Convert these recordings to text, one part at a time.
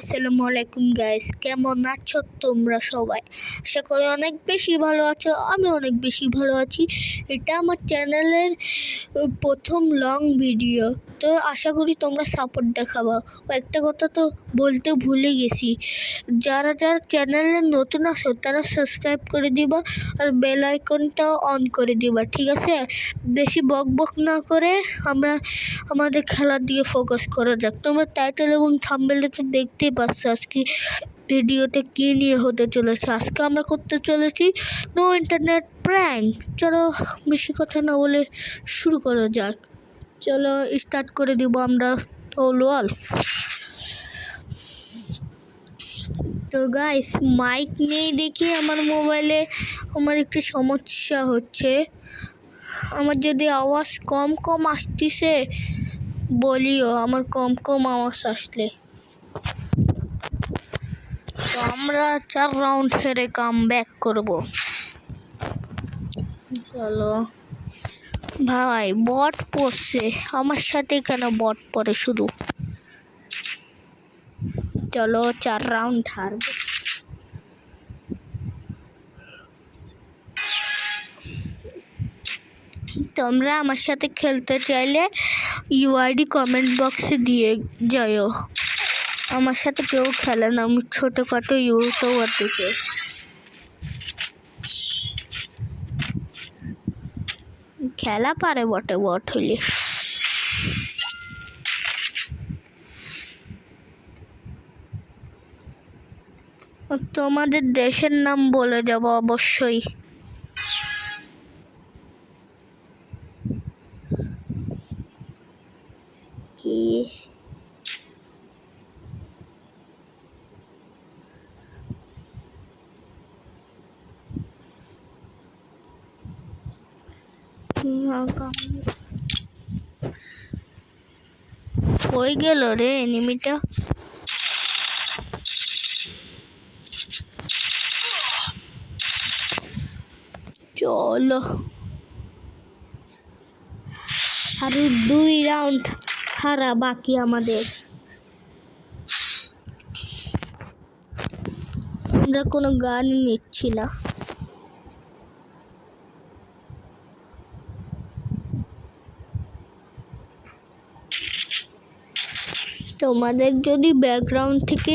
আসসালামু আলাইকুম গাইস, কেমন আছো তোমরা সবাই? আশা করি অনেক বেশি ভালো আছো। আমি অনেক বেশি ভালো আছি। এটা আমার চ্যানেলের প্রথম লং ভিডিও, তো আশা করি তোমরা সাপোর্ট দেখাবো। একটা কথা তো বলতে ভুলে গেছি, যারা যারা চ্যানেলে নতুন আছো তারা সাবস্ক্রাইব করে দিবা আর বেল আইকনটাও অন করে দিবা, ঠিক আছে? বেশি বক বক না করে আমরা আমাদের খেলার দিকে ফোকাস করা যাক। তোমরা টাইটেল এবং থাম্বনেলে তো দেখতেই পাচ্ছ আজকে ভিডিওতে কী নিয়ে হতে চলেছে। আজকে আমরা করতে চলেছি নো ইন্টারনেট প্র্যাঙ্ক। চলো বেশি কথা না বলে শুরু করা যাক। চলো স্টার্ট করে দিব আমরা ওলওয়াল্ফ। তো গাইস, মাইক নেই দেখি আমার মোবাইলে আমার একটু সমস্যা হচ্ছে। আমার যদি আওয়াজ কম কম আসতেছে বলিও, আমার কম কম আওয়াজ আসলে। তো আমরা 4 রাউন্ড হেরে কাম ব্যাক করবো। চলো ভাই, বট পড়ছে আমার সাথে, কেন বট পড়ে শুধু? চলো 4 রাউন্ড হারবো। তোমরা আমার সাথে খেলতে চাইলে ইউআইডি কমেন্ট বক্সে দিয়ে যাও। আমার সাথে কেউ খেলে না, আমি ছোটোখাটো ইউটিউবার থেকে। খেলা পারে বটে, বট হইলে। তোমাদের দেশের নাম বলে যাব অবশ্যই। কি হয়ে গেল রে এনিমিটা। চলো আরো 2 রাউন্ড হারা বাকি আমাদের। আমরা কোনো গান নিচ্ছি না। তোমাদের যদি ব্যাকগ্রাউন্ড থেকে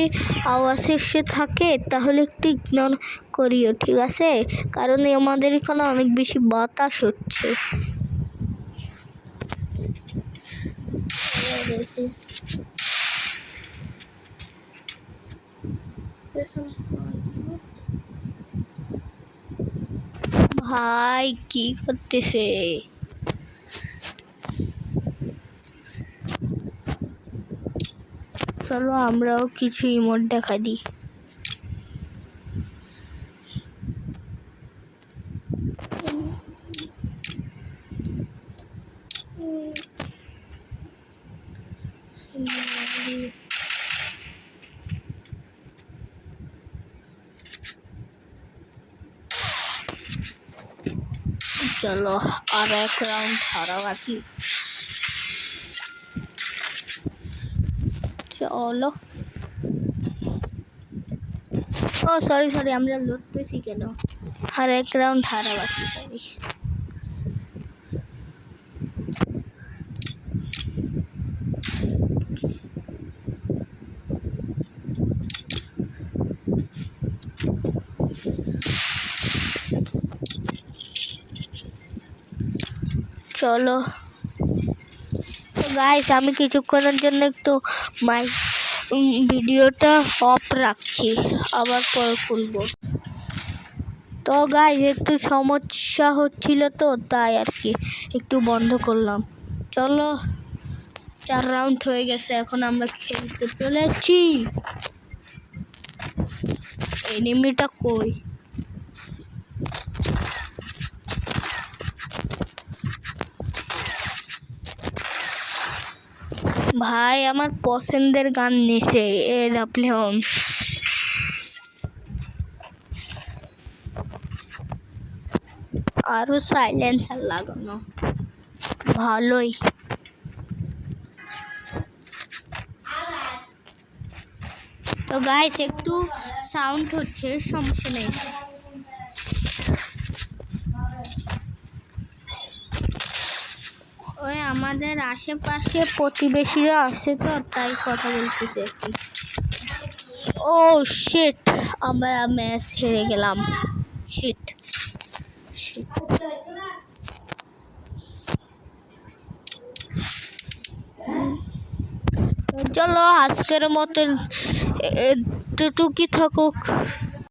আওয়াজ এসে থাকে তাহলে একটু ইগনোর করিও, ঠিক আছে? কারণ আমাদের এখানে অনেক বেশি বাতাস হচ্ছে। ভাই কি করতেছে? চলো আমরাও কিছু ইমোট দেখা দিই। চলো আর 1 রাউন্ড হারা বাকি। চলো, ও সরি আমরা লড়তেছি কেন? আর 1 রাউন্ড হারা বাকি, সরি। চলো তো গাইস, আমি কিছুক্ষণের জন্য একটু ভিডিওটা অফ রাখছি, আবার পরে খুলবো। তো গাইস, একটু সমস্যা হচ্ছিল তো তাই আর কি একটু বন্ধ করলাম। চলো 4 রাউন্ড হয়ে গেছে, এখন আমরা খেলতে চলেছি। এনিমিটা কই? ভাই আমার পছন্দের গান নিছে এরোপ্লেন। আরো সাইলেন্সার লাগানো ভালোই। তো গাইস একটু সাউন্ড হচ্ছে, সমস্যা নেই। ওই আমাদের আশেপাশে প্রতিবেশীরা আসে তো, তাই কথা বলতেছি আর কি। ও শিট, আমরা ম্যাচ হেরে গেলাম। Shit shit. চলো আজকের মতন এটুকুই থাকুক।